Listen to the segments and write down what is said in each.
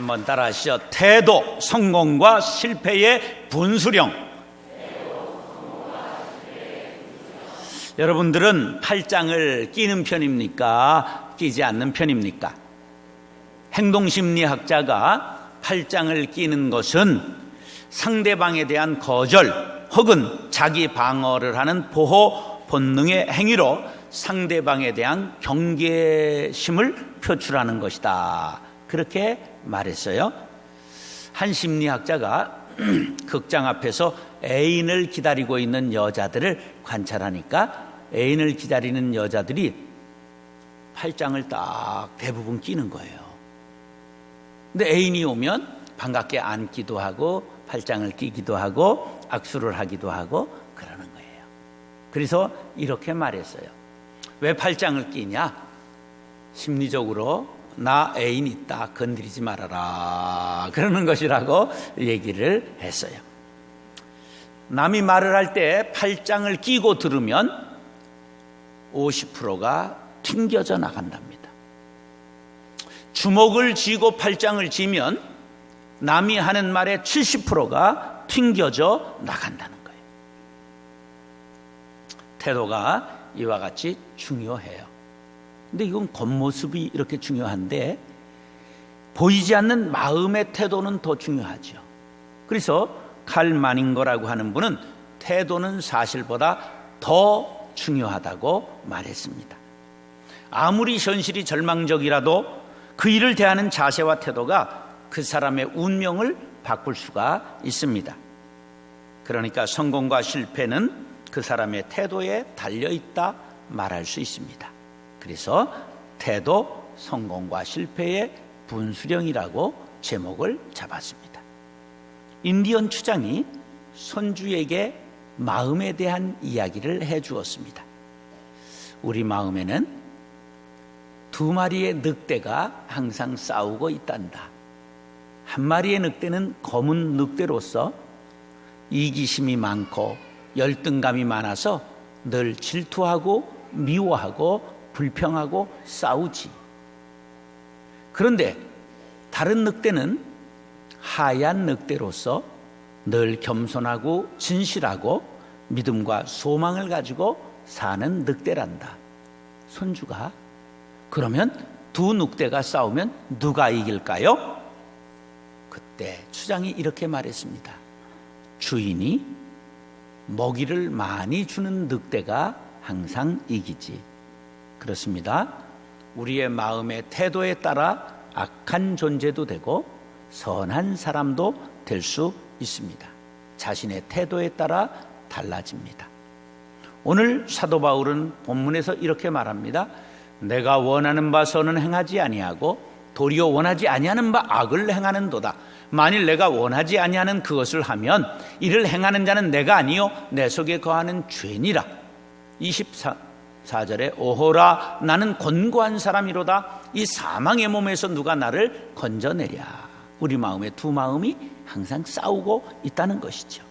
한번 따라 하시죠. 태도, 성공과 실패의 분수령. 여러분들은 팔짱을 끼는 편입니까? 끼지 않는 편입니까? 행동심리학자가 팔짱을 끼는 것은 상대방에 대한 거절 혹은 자기 방어를 하는 보호 본능의 행위로 상대방에 대한 경계심을 표출하는 것이다, 그렇게 말했어요. 한 심리학자가 극장 앞에서 애인을 기다리고 있는 여자들을 관찰하니까 애인을 기다리는 여자들이 팔짱을 딱 대부분 끼는 거예요. 근데 애인이 오면 반갑게 안기도 하고 팔짱을 끼기도 하고 악수를 하기도 하고 그러는 거예요. 그래서 이렇게 말했어요. 왜 팔짱을 끼냐? 심리적으로 나 애인 있다, 건드리지 말아라, 그러는 것이라고 얘기를 했어요. 남이 말을 할 때 팔짱을 끼고 들으면 50%가 튕겨져 나간답니다. 주먹을 쥐고 팔짱을 쥐면 남이 하는 말의 70%가 튕겨져 나간다는 거예요. 태도가 이와 같이 중요해요. 근데 이건 겉모습이 이렇게 중요한데 보이지 않는 마음의 태도는 더 중요하죠. 그래서 칼 마닝거라고 하는 분은 태도는 사실보다 더 중요하다고 말했습니다. 아무리 현실이 절망적이라도 그 일을 대하는 자세와 태도가 그 사람의 운명을 바꿀 수가 있습니다. 그러니까 성공과 실패는 그 사람의 태도에 달려있다 말할 수 있습니다. 그래서 태도, 성공과 실패의 분수령이라고 제목을 잡았습니다. 인디언 추장이 손주에게 마음에 대한 이야기를 해주었습니다. 우리 마음에는 두 마리의 늑대가 항상 싸우고 있단다. 한 마리의 늑대는 검은 늑대로서 이기심이 많고 열등감이 많아서 늘 질투하고 미워하고 불평하고 싸우지. 그런데 다른 늑대는 하얀 늑대로서 늘 겸손하고 진실하고 믿음과 소망을 가지고 사는 늑대란다. 손주가, 그러면 두 늑대가 싸우면 누가 이길까요? 그때 추장이 이렇게 말했습니다. 주인이 먹이를 많이 주는 늑대가 항상 이기지. 그렇습니다. 우리의 마음의 태도에 따라 악한 존재도 되고 선한 사람도 될 수 있습니다. 자신의 태도에 따라 달라집니다. 오늘 사도 바울은 본문에서 이렇게 말합니다. 내가 원하는 바 선은 행하지 아니하고 도리어 원하지 아니하는 바 악을 행하는도다. 만일 내가 원하지 아니하는 그것을 하면 이를 행하는 자는 내가 아니요 내 속에 거하는 죄니라. 24절에 오호라 나는 곤고한 사람이로다. 이 사망의 몸에서 누가 나를 건져내랴. 우리 마음의 두 마음이 항상 싸우고 있다는 것이죠.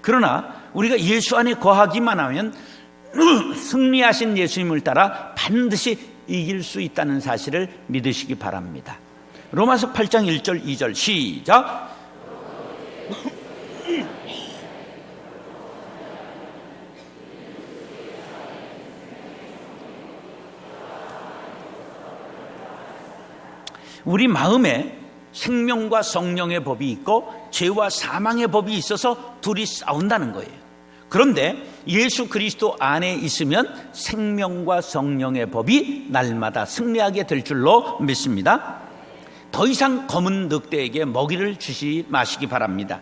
그러나 우리가 예수 안에 거하기만 하면 승리하신 예수님을 따라 반드시 이길 수 있다는 사실을 믿으시기 바랍니다. 로마서 8장 1절 2절 시작. 우리 마음에 생명과 성령의 법이 있고 죄와 사망의 법이 있어서 둘이 싸운다는 거예요. 그런데 예수 그리스도 안에 있으면 생명과 성령의 법이 날마다 승리하게 될 줄로 믿습니다. 더 이상 검은 늑대에게 먹이를 주지 마시기 바랍니다.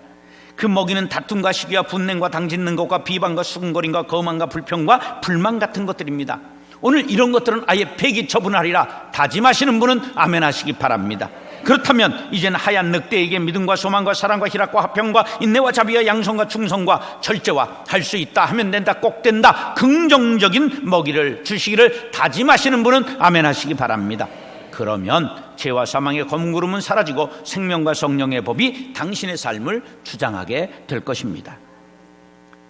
그 먹이는 다툼과 시기와 분냉과 당짓는 것과 비방과 수군거림과 거만과 불평과 불만 같은 것들입니다. 오늘 이런 것들은 아예 폐기 처분하리라 다짐하시는 분은 아멘 하시기 바랍니다. 그렇다면 이제는 하얀 늑대에게 믿음과 소망과 사랑과 희락과 화평과 인내와 자비와 양성과 충성과 절제와 할 수 있다 하면 된다, 꼭 된다, 긍정적인 먹이를 주시기를 다짐하시는 분은 아멘 하시기 바랍니다. 그러면 죄와 사망의 검은 구름은 사라지고 생명과 성령의 법이 당신의 삶을 주장하게 될 것입니다.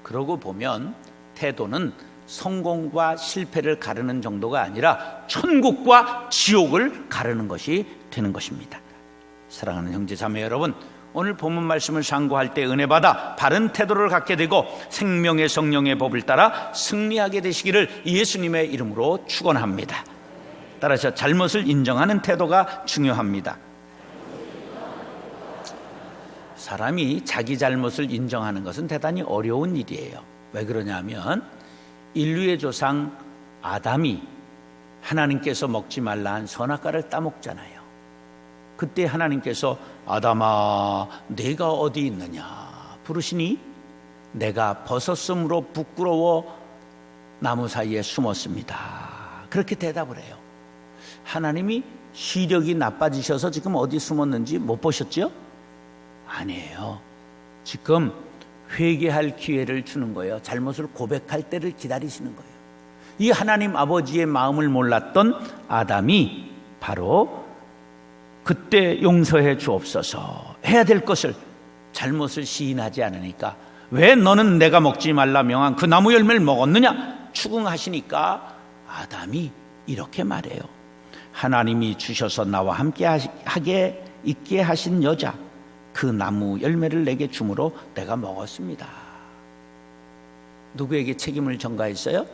그러고 보면 태도는 성공과 실패를 가르는 정도가 아니라 천국과 지옥을 가르는 것이 되는 것입니다. 사랑하는 형제 자매 여러분, 오늘 본문 말씀을 상고할 때 은혜 받아 바른 태도를 갖게 되고 생명의 성령의 법을 따라 승리하게 되시기를 예수님의 이름으로 축원합니다. 따라서 잘못을 인정하는 태도가 중요합니다. 사람이 자기 잘못을 인정하는 것은 대단히 어려운 일이에요. 왜 그러냐면 인류의 조상 아담이 하나님께서 먹지 말라 한 선악과를 따먹잖아요. 그때 하나님께서 아담아 내가 어디 있느냐 부르시니 내가 벗었으므로 부끄러워 나무 사이에 숨었습니다. 그렇게 대답을 해요. 하나님이 시력이 나빠지셔서 지금 어디 숨었는지 못 보셨죠? 아니에요. 지금 회개할 기회를 주는 거예요. 잘못을 고백할 때를 기다리시는 거예요. 이 하나님 아버지의 마음을 몰랐던 아담이 바로 그때 용서해 주옵소서 해야 될 것을 잘못을 시인하지 않으니까 왜 너는 내가 먹지 말라 명한 그 나무 열매를 먹었느냐 추궁하시니까 아담이 이렇게 말해요. 하나님이 주셔서 나와 함께 하게 있게 하신 여자 그 나무 열매를 내게 주므로 내가 먹었습니다. 누구에게 책임을 전가했어요?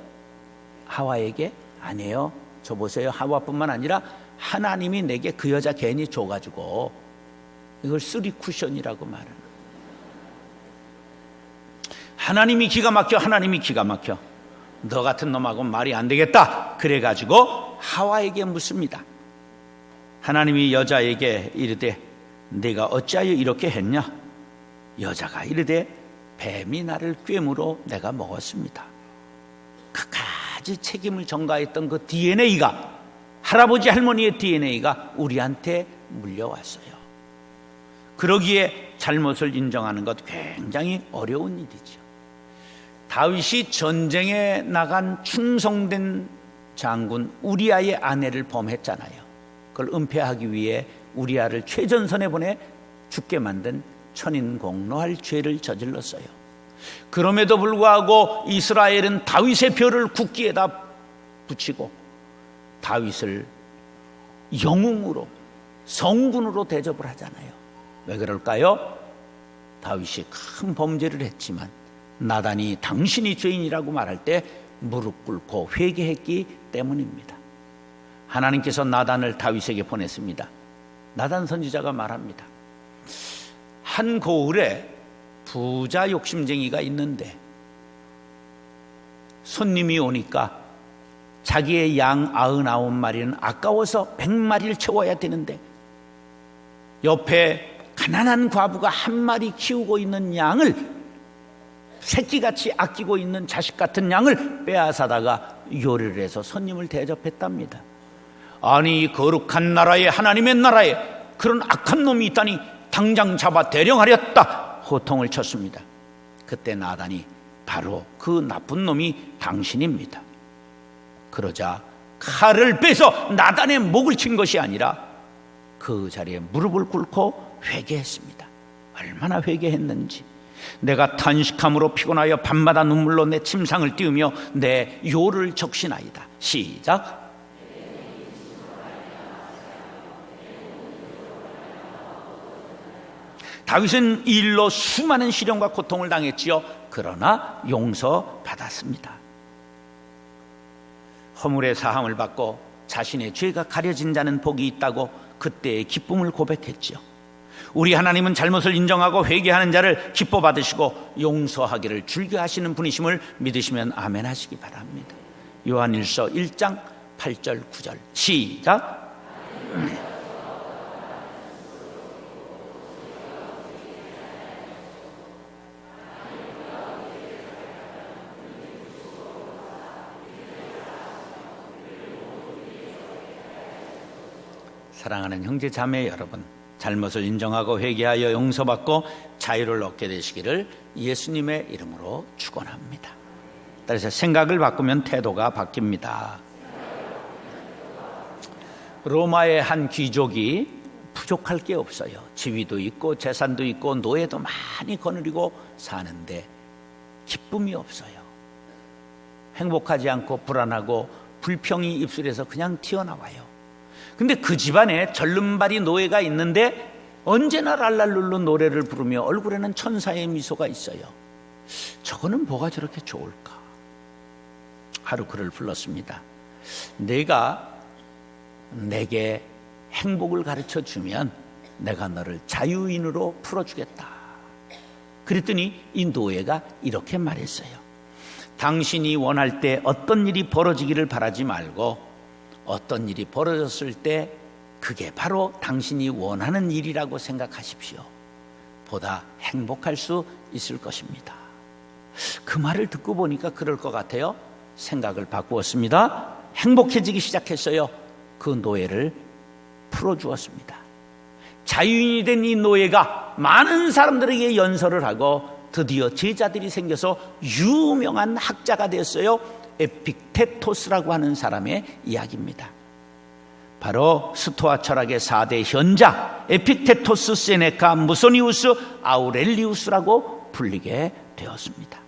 하와에게? 아니에요. 저 보세요. 하와뿐만 아니라 하나님이 내게 그 여자 괜히 줘가지고 이걸 쓰리 쿠션이라고 말하는. 하나님이 기가 막혀. 하나님이 기가 막혀. 너 같은 놈하고는 말이 안 되겠다. 그래가지고 하와에게 묻습니다. 하나님이 여자에게 이르되 네가 어찌하여 이렇게 했냐? 여자가 이르되 뱀이 나를 꿰물어 내가 먹었습니다. 그까지 책임을 전가했던 그 DNA가 할아버지 할머니의 DNA가 우리한테 물려왔어요. 그러기에 잘못을 인정하는 것 굉장히 어려운 일이죠. 다윗이 전쟁에 나간 충성된 장군 우리아의 아내를 범했잖아요. 그걸 은폐하기 위해 우리아를 최전선에 보내 죽게 만든 천인공노할 죄를 저질렀어요. 그럼에도 불구하고 이스라엘은 다윗의 별을 국기에다 붙이고 다윗을 영웅으로 성군으로 대접을 하잖아요. 왜 그럴까요? 다윗이 큰 범죄를 했지만 나단이 당신이 죄인이라고 말할 때 무릎 꿇고 회개했기 때문입니다. 하나님께서 나단을 다윗에게 보냈습니다. 나단 선지자가 말합니다. 한 고을에 부자 욕심쟁이가 있는데 손님이 오니까 자기의 양 99마리는 아까워서 100마리를 채워야 되는데 옆에 가난한 과부가 한 마리 키우고 있는 양을 새끼같이 아끼고 있는 자식 같은 양을 빼앗아다가 요리를 해서 손님을 대접했답니다. 아니 이 거룩한 나라에 하나님의 나라에 그런 악한 놈이 있다니 당장 잡아 대령하렸다 호통을 쳤습니다. 그때 나단이 바로 그 나쁜 놈이 당신입니다. 그러자 칼을 빼서 나단의 목을 친 것이 아니라 그 자리에 무릎을 꿇고 회개했습니다. 얼마나 회개했는지. 내가 탄식함으로 피곤하여 밤마다 눈물로 내 침상을 띄우며 내 요를 적시나이다. 시작. 다윗은 이 일로 수많은 시련과 고통을 당했지요. 그러나 용서받았습니다. 허물의 사함을 받고 자신의 죄가 가려진 자는 복이 있다고 그때의 기쁨을 고백했지요. 우리 하나님은 잘못을 인정하고 회개하는 자를 기뻐 받으시고 용서하기를 즐겨하시는 분이심을 믿으시면 아멘 하시기 바랍니다. 요한일서 1장 8절 9절 시작. 사랑하는 형제 자매 여러분, 잘못을 인정하고 회개하여 용서받고 자유를 얻게 되시기를 예수님의 이름으로 축원합니다. 따라서 생각을 바꾸면 태도가 바뀝니다. 로마의 한 귀족이 부족할 게 없어요. 지위도 있고 재산도 있고 노예도 많이 거느리고 사는데 기쁨이 없어요. 행복하지 않고 불안하고 불평이 입술에서 그냥 튀어나와요. 근데 그 집안에 절름발이 노예가 있는데 언제나 랄랄룰루 노래를 부르며 얼굴에는 천사의 미소가 있어요. 저거는 뭐가 저렇게 좋을까? 하루 그를 불렀습니다. 내가 내게 행복을 가르쳐 주면 내가 너를 자유인으로 풀어주겠다. 그랬더니 이 노예가 이렇게 말했어요. 당신이 원할 때 어떤 일이 벌어지기를 바라지 말고 어떤 일이 벌어졌을 때 그게 바로 당신이 원하는 일이라고 생각하십시오. 보다 행복할 수 있을 것입니다. 그 말을 듣고 보니까 그럴 것 같아요. 생각을 바꾸었습니다. 행복해지기 시작했어요. 그 노예를 풀어주었습니다. 자유인이 된 이 노예가 많은 사람들에게 연설을 하고 드디어 제자들이 생겨서 유명한 학자가 됐어요. 에픽테토스라고 하는 사람의 이야기입니다. 바로 스토아 철학의 4대 현자 에픽테토스, 세네카, 무소니우스, 아우렐리우스라고 불리게 되었습니다.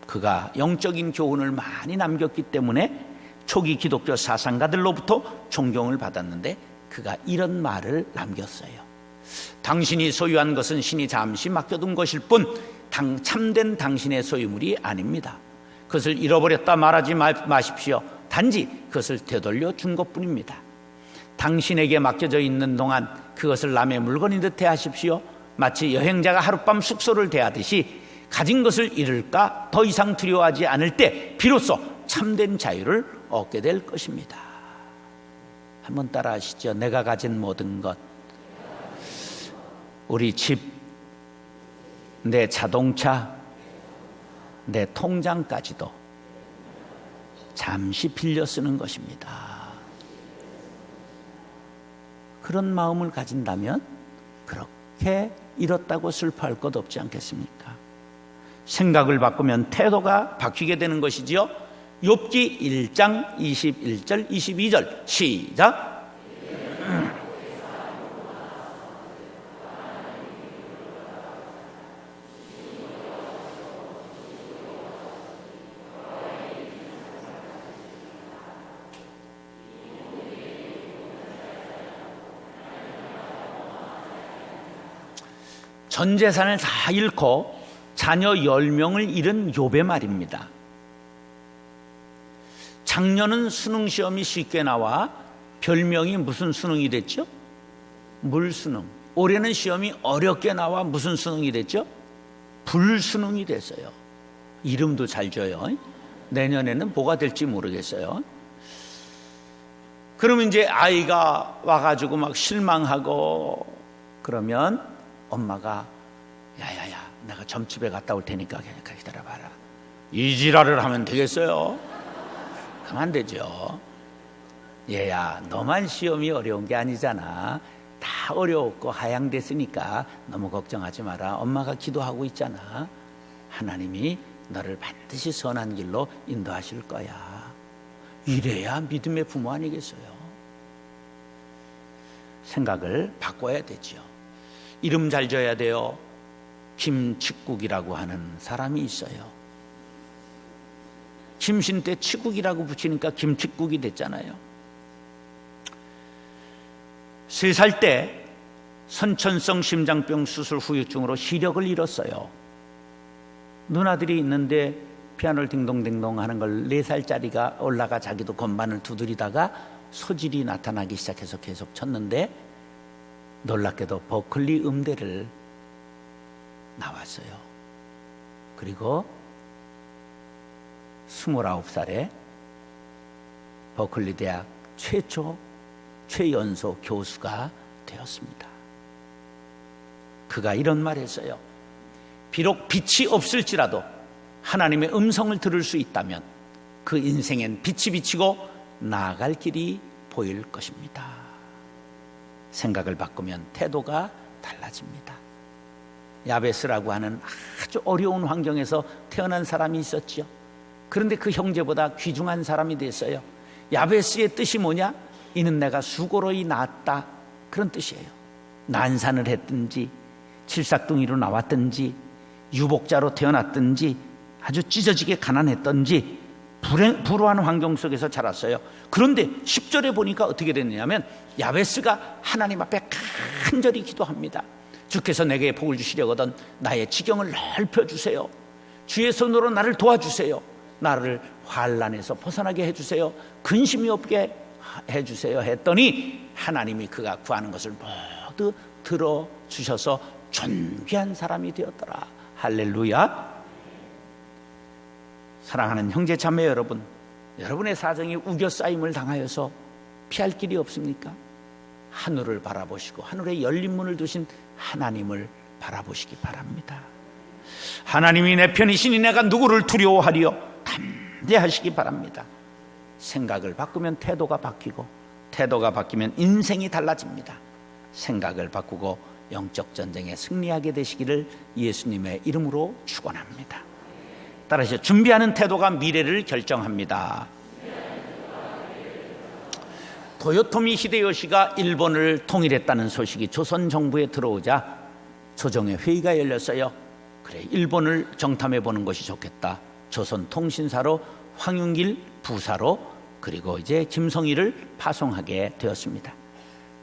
그가 영적인 교훈을 많이 남겼기 때문에 초기 기독교 사상가들로부터 존경을 받았는데 그가 이런 말을 남겼어요. 당신이 소유한 것은 신이 잠시 맡겨둔 것일 뿐 참된 당신의 소유물이 아닙니다. 그것을 잃어버렸다 말하지 마십시오. 단지 그것을 되돌려 준 것뿐입니다. 당신에게 맡겨져 있는 동안 그것을 남의 물건인 듯 대하십시오. 마치 여행자가 하룻밤 숙소를 대하듯이 가진 것을 잃을까 더 이상 두려워하지 않을 때 비로소 참된 자유를 얻게 될 것입니다. 한번 따라 하시죠. 내가 가진 모든 것, 우리 집, 내 자동차, 내 통장까지도 잠시 빌려 쓰는 것입니다. 그런 마음을 가진다면 그렇게 잃었다고 슬퍼할 것 없지 않겠습니까? 생각을 바꾸면 태도가 바뀌게 되는 것이지요. 욥기 1장 21절 22절 시작. 전 재산을 다 잃고 자녀 10명을 잃은 욥의 말입니다. 작년은 수능시험이 쉽게 나와 별명이 무슨 수능이 됐죠? 물수능. 올해는 시험이 어렵게 나와 무슨 수능이 됐죠? 불수능이 됐어요. 이름도 잘 줘요. 내년에는 뭐가 될지 모르겠어요. 그러면 이제 아이가 와가지고 막 실망하고 그러면 엄마가 야야야 내가 점집에 갔다 올 테니까 기다려봐라. 이 지랄을 하면 되겠어요? 하면 안 되죠. 얘야 너만 시험이 어려운 게 아니잖아. 다 어려웠고 하향됐으니까 너무 걱정하지 마라. 엄마가 기도하고 있잖아. 하나님이 너를 반드시 선한 길로 인도하실 거야. 이래야 믿음의 부모 아니겠어요? 생각을 바꿔야 되죠. 이름 잘 지어야 돼요. 김칫국이라고 하는 사람이 있어요. 김신 때 치국이라고 붙이니까 김칫국이 됐잖아요. 3살 때 선천성 심장병 수술 후유증으로 시력을 잃었어요. 누나들이 있는데 피아노를 딩동댕동 하는 걸 4살짜리가 올라가 자기도 건반을 두드리다가 소질이 나타나기 시작해서 계속 쳤는데 놀랍게도 버클리 음대를 나왔어요. 그리고 29살에 버클리 대학 최연소 교수가 되었습니다. 그가 이런 말을 했어요. 비록 빛이 없을지라도 하나님의 음성을 들을 수 있다면 그 인생엔 빛이 비치고 나아갈 길이 보일 것입니다. 생각을 바꾸면 태도가 달라집니다. 야베스라고 하는 아주 어려운 환경에서 태어난 사람이 있었죠. 그런데 그 형제보다 귀중한 사람이 됐어요. 야베스의 뜻이 뭐냐? 이는 내가 수고로이 낳았다. 그런 뜻이에요. 난산을 했든지 칠삭둥이로 나왔든지 유복자로 태어났든지 아주 찢어지게 가난했든지 불우한 환경 속에서 자랐어요. 그런데 10절에 보니까 어떻게 됐냐면 야베스가 하나님 앞에 간절히 기도합니다. 주께서 내게 복을 주시려거든 나의 지경을 넓혀주세요. 주의 손으로 나를 도와주세요. 나를 환난에서 벗어나게 해주세요. 근심이 없게 해주세요 했더니 하나님이 그가 구하는 것을 모두 들어주셔서 존귀한 사람이 되었더라. 할렐루야. 사랑하는 형제 자매 여러분, 여러분의 사정이 우겨싸임을 당하여서 피할 길이 없습니까? 하늘을 바라보시고 하늘에 열린 문을 두신 하나님을 바라보시기 바랍니다. 하나님이 내 편이시니 내가 누구를 두려워하리요? 담대하시기 바랍니다. 생각을 바꾸면 태도가 바뀌고 태도가 바뀌면 인생이 달라집니다. 생각을 바꾸고 영적 전쟁에 승리하게 되시기를 예수님의 이름으로 축원합니다. 따라서 준비하는 태도가 미래를 결정합니다. 도요토미 히데요시가 일본을 통일했다는 소식이 조선 정부에 들어오자 조정의 회의가 열렸어요. 그래, 일본을 정탐해 보는 것이 좋겠다. 조선 통신사로 황윤길 부사로 그리고 이제 김성일을 파송하게 되었습니다.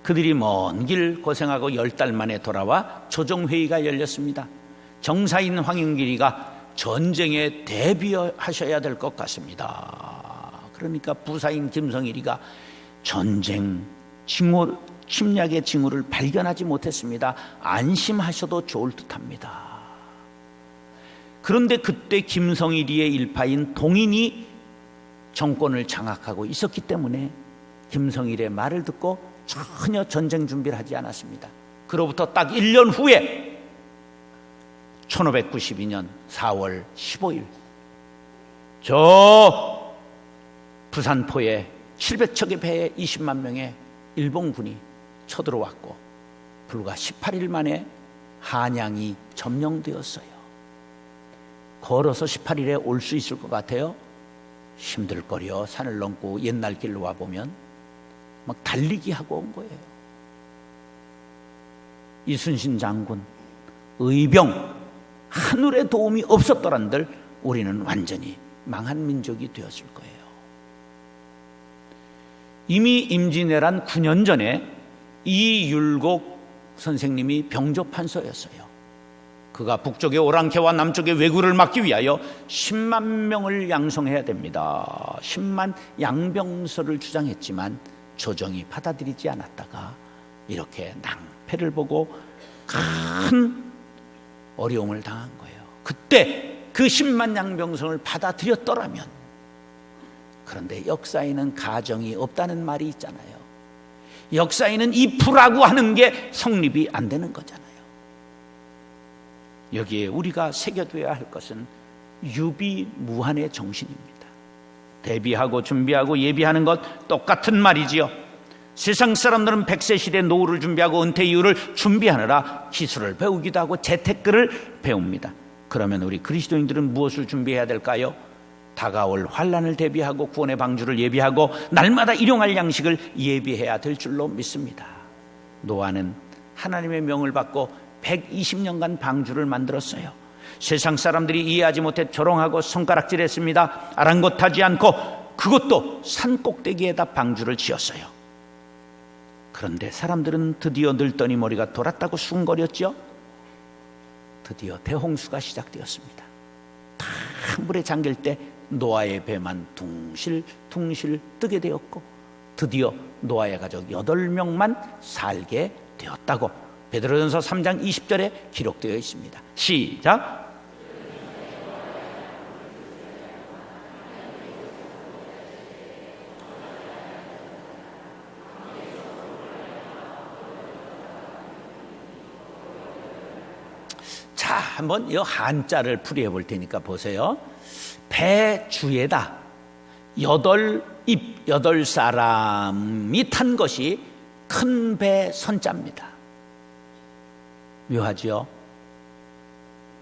그들이 먼 길 고생하고 10달 만에 돌아와 조정회의가 열렸습니다. 정사인 황윤길이가 전쟁에 대비하셔야 될 것 같습니다. 그러니까 부사인 김성일이가 전쟁 침략의 징후를 발견하지 못했습니다. 안심하셔도 좋을 듯합니다. 그런데 그때 김성일이의 일파인 동인이 정권을 장악하고 있었기 때문에 김성일의 말을 듣고 전혀 전쟁 준비를 하지 않았습니다. 그로부터 딱 1년 후에 1592년 4월 15일 저 부산포에 700척의 배에 20만 명의 일본군이 쳐들어왔고 불과 18일 만에 한양이 점령되었어요. 걸어서 18일에 올 수 있을 것 같아요? 힘들거려. 산을 넘고 옛날 길로 와보면 막 달리기 하고 온 거예요. 이순신 장군, 의병, 하늘의 도움이 없었더란들 우리는 완전히 망한 민족이 되었을 거예요. 이미 임진왜란 9년 전에 이율곡 선생님이 병조판서였어요. 그가 북쪽의 오랑캐와 남쪽의 왜구를 막기 위하여 10만 명을 양성해야 됩니다. 10만 양병서를 주장했지만 조정이 받아들이지 않았다가 이렇게 낭패를 보고 큰 어려움을 당한 거예요. 그때 그 10만 양병성을 받아들였더라면, 그런데 역사에는 가정이 없다는 말이 있잖아요. 역사에는 if라고 하는 게 성립이 안 되는 거잖아요. 여기에 우리가 새겨둬야 할 것은 유비무한의 정신입니다. 대비하고 준비하고 예비하는 것 똑같은 말이지요. 세상 사람들은 100세 시대 노후를 준비하고 은퇴 이후를 준비하느라 기술을 배우기도 하고 재테크를 배웁니다. 그러면 우리 그리스도인들은 무엇을 준비해야 될까요? 다가올 환난을 대비하고 구원의 방주를 예비하고 날마다 일용할 양식을 예비해야 될 줄로 믿습니다. 노아는 하나님의 명을 받고 120년간 방주를 만들었어요. 세상 사람들이 이해하지 못해 조롱하고 손가락질했습니다. 아랑곳하지 않고 그것도 산 꼭대기에다 방주를 지었어요. 그런데 사람들은 드디어 늙더니 머리가 돌았다고 수군거렸죠. 드디어 대홍수가 시작되었습니다. 다 물에 잠길 때 노아의 배만 둥실둥실 뜨게 되었고 드디어 노아의 가족 8명만 살게 되었다고 베드로전서 3장 20절에 기록되어 있습니다. 시작. 자, 한번 이 한자를 풀이해 볼 테니까 보세요. 배 주에다 8사람이 탄 것이 큰 배 선자입니다. 묘하지요?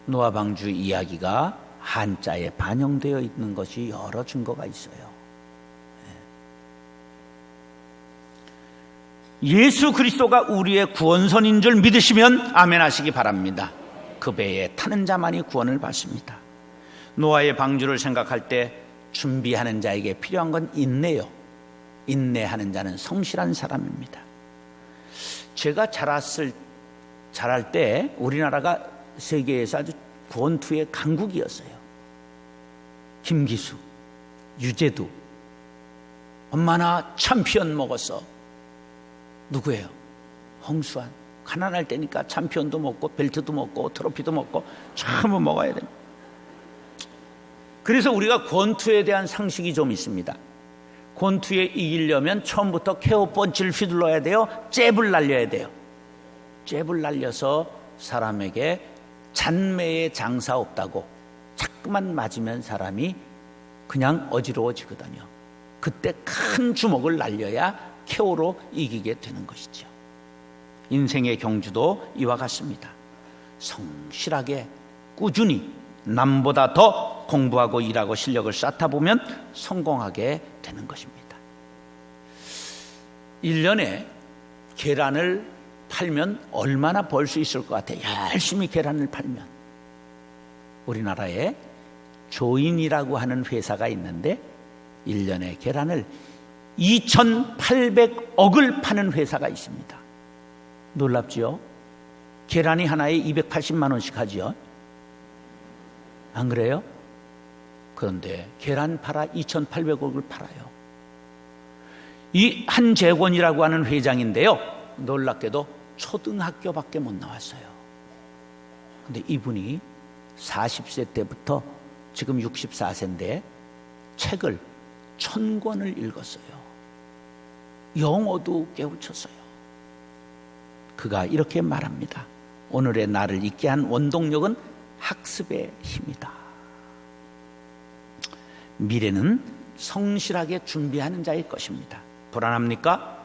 노아 방주 이야기가 한자에 반영되어 있는 것이 여러 증거가 있어요. 예수 그리스도가 우리의 구원선인 줄 믿으시면 아멘 하시기 바랍니다. 그 배에 타는 자만이 구원을 받습니다. 노아의 방주를 생각할 때 준비하는 자에게 필요한 건 인내요. 인내하는 자는 성실한 사람입니다. 제가 자랄 때 우리나라가 세계에서 아주 권투의 강국이었어요. 김기수, 유재두, 얼마나 챔피언 먹었어. 누구예요? 홍수환. 가난할 때니까 챔피언도 먹고 벨트도 먹고 트로피도 먹고 전부 먹어야 됩니다. 그래서 우리가 권투에 대한 상식이 좀 있습니다. 권투에 이기려면 처음부터 케어 펀치를 휘둘러야 돼요. 잽을 날려야 돼요. 잽을 날려서 사람에게 잔매의 장사 없다고 자꾸만 맞으면 사람이 그냥 어지러워지거든요. 그때 큰 주먹을 날려야 케어로 이기게 되는 것이죠. 인생의 경주도 이와 같습니다. 성실하게 꾸준히 남보다 더 공부하고 일하고 실력을 쌓다 보면 성공하게 되는 것입니다. 1년에 계란을 팔면 얼마나 벌 수 있을 것 같아요? 열심히 계란을 팔면. 우리나라에 조인이라고 하는 회사가 있는데 1년에 계란을 2,800억을 파는 회사가 있습니다. 놀랍지요? 계란이 하나에 280만 원씩 하지요? 안 그래요? 그런데 계란 팔아 2,800억을 팔아요. 이 한재권이라고 하는 회장인데요, 놀랍게도 초등학교밖에 못 나왔어요. 근데 이분이 40세 때부터 지금 64세인데 책을 1,000권을 읽었어요. 영어도 깨우쳤어요. 그가 이렇게 말합니다. 오늘의 나를 있게 한 원동력은 학습의 힘이다. 미래는 성실하게 준비하는 자의 것입니다. 불안합니까?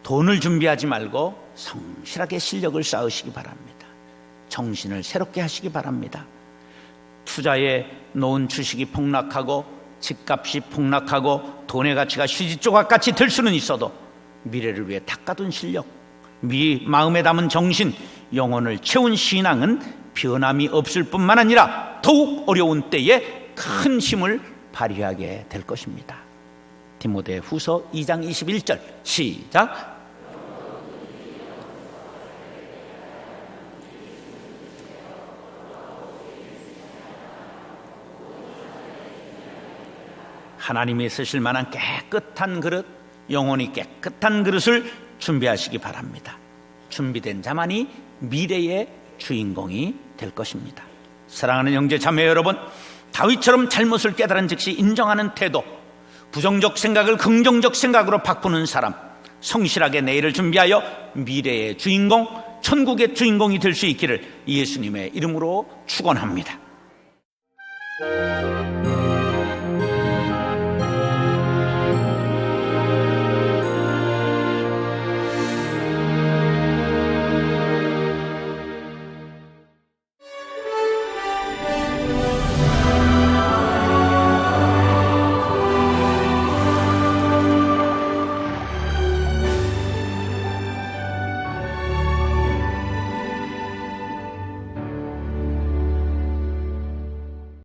돈을 준비하지 말고 성실하게 실력을 쌓으시기 바랍니다. 정신을 새롭게 하시기 바랍니다. 투자에 놓은 주식이 폭락하고 집값이 폭락하고 돈의 가치가 휴지 조각같이 될 수는 있어도 미래를 위해 닦아둔 실력, 마음에 담은 정신, 영혼을 채운 신앙은 변함이 없을 뿐만 아니라 더욱 어려운 때에 큰 힘을 발휘하게 될 것입니다. 디모데 후서 2장 21절 시작. 하나님이 쓰실 만한 깨끗한 그릇, 영혼이 깨끗한 그릇을 준비하시기 바랍니다. 준비된 자만이 미래의 주인공이 될 것입니다. 사랑하는 형제 자매 여러분, 다윗처럼 잘못을 깨달은 즉시 인정하는 태도, 부정적 생각을 긍정적 생각으로 바꾸는 사람, 성실하게 내일을 준비하여 미래의 주인공, 천국의 주인공이 될 수 있기를 예수님의 이름으로 축원합니다.